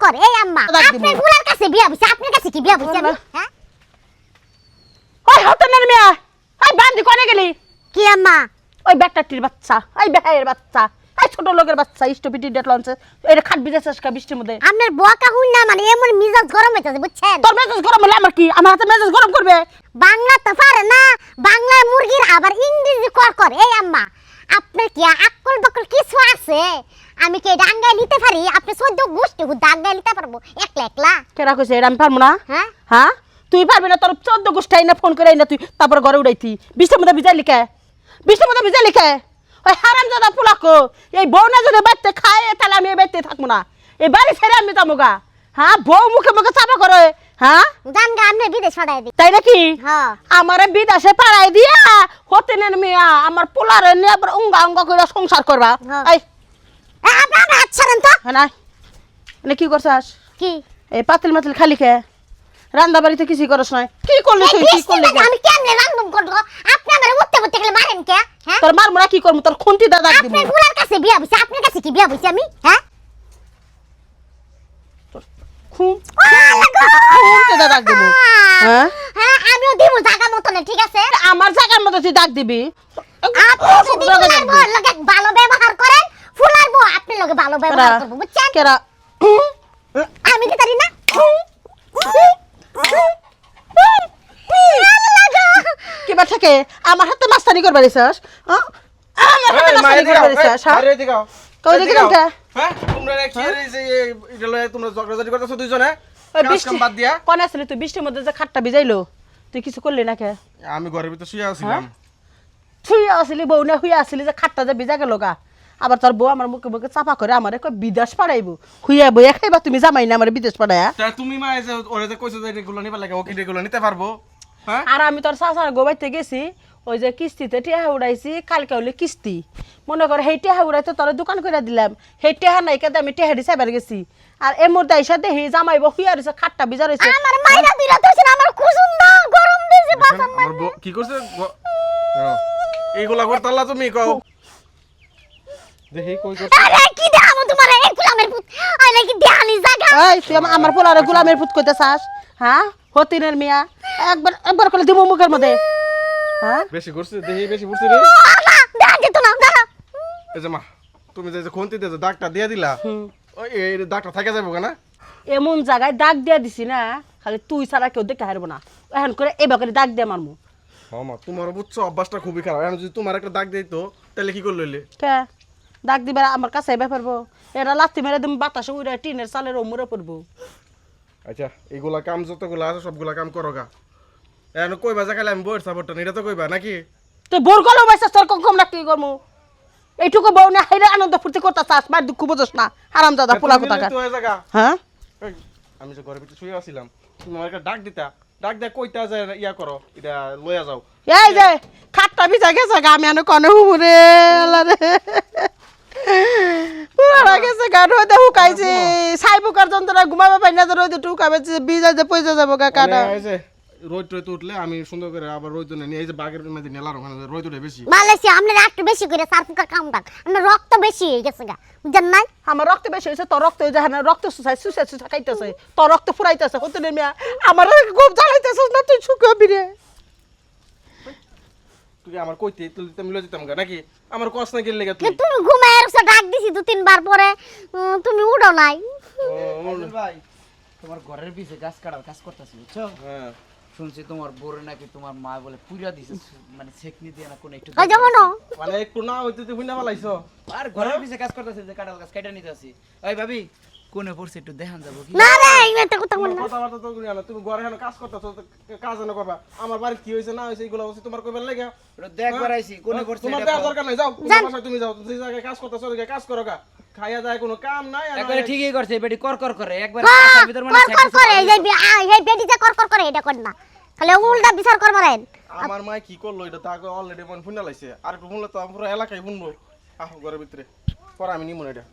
করে এই আম্মা আপনার ফুলার কাছে বিয়া হইছে আপনার কাছে কি বিয়া হইছে আমি হ্যাঁ ওই হতনের মিয়া ওই বান্দি কোনে গেলি কি আম্মা ওই ব্যাটাটির বাচ্চা ওই বেহায়ের বাচ্চা ওই ছোট লোকের বাচ্চা স্টপিটি ডেট লঞ্চে এটা খাট বিজেছস কা বৃষ্টির মধ্যে আপনার বকা হুন না মানে এমন মিজাজ গরম হইতাছে বুঝছেন তোর মেজাজ গরম হলে আমার কি আমার হাতে মেজাজ গরম করবে বাংলা তো পারে না বাংলা মুরগির আবার ইংরেজি কর এই আম্মা আপনার কি আকল বকল কিছু আছে আমি কি ডাঙ্গায় নিতে পারি আপনি 14 গোষ্ঠী ডাঙ্গায় নিতে পারবো একলা একলা কেরা কইছে এটা আমি পারবো না হ্যাঁ হ্যাঁ তুই পারবি না তোর 14 গোষ্ঠী না ফোন করে না তুই তারপর ঘরে উড়াইতি বৃষ্টির মধ্যে ভিজাইলি কে বৃষ্টির মধ্যে ভিজাইলি কে ওই হারামজাদা পুলাকো এই বউ না যদি বাইতে খায় তাহলে আমি বাইতে থাকবো না এই বাড়ি ছেড়ে আমি যাবো গা হ্যাঁ বউ মুখে মুখে চাপা করে হ্যাঁ ডাঙ্গা আপনি বিদেশ পাঠাই দিই তাই নাকি হ্যাঁ আমারে বিদেশে পাড়াই দিয়া হতে নেন মিয়া আমার পোলারে নিয়ে আবার উঙ্গা উঙ্গা করে সংসার করবা হ্যাঁ। এই আপনার হাত ছাড়েন তো হ্যাঁ না এনে কি করছাস কি এই পাতিল মাতিল খালি কে রান্না বাড়িতে কিছু করছ না কি করলি তুই কি করলি আমি কেমনে রান্ধুম করব আপনি আমারে উঠতে গেলে মারেন কে হ্যাঁ তোর মার মোরা কি করব তোর খুন্তি দাদা দিব আপনার ফুলার কাছে বিয়া হইছে আপনার কাছে কি বিয়া হইছে আমি হ্যাঁ খুন্তি দাদা দিব হ্যাঁ হ্যাঁ আমিও দিব জায়গা মত না ঠিক আছে আমার জায়গার মধ্যে তুই ডাক দিবি আপনি যদি ফুলার বউ লগে ভালো ব্যবহার করেন ফুলার বউ আপনি লগে ভালো ব্যবহার করব বুঝছেন কেরা আমি কি তারি না কিবা থাকে আমার হাতে মাস্তানি করবা দিছস আমার হাতে মাস্তানি করবা দিছস আরে দিগাও কই দেখি না হ্যাঁ তোমরা কি এই যে এটা লয়ে তোমরা ঝগড়াঝাটি করতেছো দুইজনে ওই কাজ বৃষ্টি কাম বাদ দিয়া কোন আসলে তুই বৃষ্টির মধ্যে যে খাটটা ভিজাইলো তুই কিছু করলি না কে আমি ঘরের ভিতর শুয়ে আছিলাম তুই আসলি বউ না হুইয়া আসলি যে খাটটা যে ভিজা গেল গা আবার তোর বউ আমার মুখে মুখে চাপা করে আমার কই বিদেশ পাঠাইবো হুইয়া বইয়া খাইবা তুমি জামাই না আমার বিদেশ পাঠায়া তা তুমি মা এই যে ওরে যে কইছো যে এগুলো নিবা লাগে ও কি এগুলো নিতে পারবো হ্যাঁ আর আমি তোর চাচার গোবাইতে গেছি ওই যে কিস্তিতে টেহা উড়াইছি কালকে হইলে কিস্তি মনে করে সেই টেহা উড়াইতে তোর দোকান করে দিলাম সেই টেহা নাই কেটে আমি টেহা দি চাইবার গেছি আর এর মধ্যে এসে দেখি জামাইব হুইয়া রয়েছে খাটটা ভিজা রয়েছে আমার মাইরা দিলা তোছেন আমার কুসুম না গরম দিছে বাসন আমার কি করছে এইগুলা করতালা তুমি কও দেখি কই করছ আরে কি দাম তোমার এই গুলামের পুত আই নাকি দেহানি জায়গা এই তুই আমার পোলারে গোলামের পুত কইতে চাস হ্যাঁ হতিনের মিয়া একবার একবার করে দিব মুখের মধ্যে হ্যাঁ বেশি করছে দেখি বেশি করছে রে দাঁড়া তো না দাঁড়া এই যে মা তুমি যে খুন্তিতে যে দাগটা দিয়া দিলা ওই এই দাগটা থাকে যাবো না এমন জায়গায় দাগ দিয়া দিছি না খালি তুই ছাড়া কেউ দেখে হারবো না এখন করে এবার করে দাগ দিয়ে মারমু হ্যাঁ মা তোমার বুঝছো অভ্যাসটা খুবই খারাপ এখন যদি তোমার একটা দাগ দিত তাহলে কি করলে কে দাগ দিবার আমার কাছে এবার পারবো এরা লাথি মেরে তুমি বাতাসে উড়ে টিনের চালের ওমরে পড়বো আচ্ছা এইগুলা কাম যতগুলো আছে সবগুলা কাম করো গা এখন কইবা যে খালি আমি বইয়ের সাপোর্টটা এটা তো কইবা নাকি তুই বোর গলো বাইসা তোর কম না কি করমু এইটুকু বউ না হাইরে আনন্দ ফুর্তি করতে চাস মার দুঃখ বুঝোস না হারাম দাদা পোলা কথা হ্যাঁ আমি যে ঘরের ভিতরে শুয়ে আছিলাম তুমি আমার একটা ডাক দিতা ডাক দিয়া কইতা যে ইয়া করো এটা লইয়া যাও এই যে খাটটা ভিজা গেছে গা আমি আনো কনে হুমুরে আল্লাহ রে পুরা গেছে গা রোদে হুকাইছে ছাই বুকার যন্ত্রণা ঘুমাবে পাই না রোদে টুকাবে ভিজা যে পয়সা যাবো গা কাটা এই যে রোদ টইতে উঠলে আমি সুন্দর করে আবার রোদ নিয়ে এই যে বাগের মধ্যে নেলার ওখানে রোদ উঠে বেশি মালয়েশিয়া আমরা একটু বেশি করে সার্ফুকার কামটা আমরা রক্ত বেশি হয়ে গেছে গা বুঝছেন নাই আমার রক্ত বেশি হয়েছে তোর রক্ত ওই যে হ্যাঁ রক্ত সুসাই সুসে সুসা খাইতেছে তোর রক্ত ফুরাইতেছে হতে নেই মিয়া আমার খুব জ্বালাইতেছিস না তুই শুকাবি রে তুই আমার কইতে তুই আমি লয়ে যেতাম গা নাকি আমার কষ্ট না গেলে তুই তুমি ঘুমায় এসে ডাক দিছি 2-3 বার পরে তুমি উঠো নাই ভাই তোমার ঘরের পিছে গাছ কাটার কাজ করতেছি বুঝছো হ্যাঁ শুনছি তোমার বোরে নাকি তোমার মা বলে পুরা দিছে মানে ছেকনি দিয়ে না কোন একটু ওই যেমন মানে একটু না হইতে তুই হুইনা বালাইছো আর ঘরের পিছে কাজ করতেছি যে কাটাল গাছ কাটা নিতেছি ওই ভাবি কোনে পড়ছে একটু দেখান যাবো কি না রে এটা কথা বল না কথাবার্তা তো করি না তুমি ঘরে হেন কাজ করতেছো কাজ না করবা আমার বাড়ি কি হইছে না হইছে এগুলো হচ্ছে তোমার কইবার লাগে একটু দেখবার আইছি কোনে পড়ছে তোমার এটা দেওয়ার কও। দরকার নাই যাও তোমার বাসায় তুমি যাও যে জায়গায় কাজ করতেছো ওই জায়গায় কাজ করো গা খাইয়া যায় কোনো কাম নাই আর একবারে ঠিকই করছে বেটি কর কর করে একবার হ্যাঁ, কাছের ভিতর মানে কর করে এই যে এই বেটি যে কর করে এটা কর না খালি উল্টা বিচার কর মারেন আমার মা কি করলো এটা তাকে অলরেডি মন ফুনা লাইছে আর একটু শুনলে তো পুরো এলাকায় শুনবো আহ ঘরের ভিতরে পরে আমি নিমু না এটা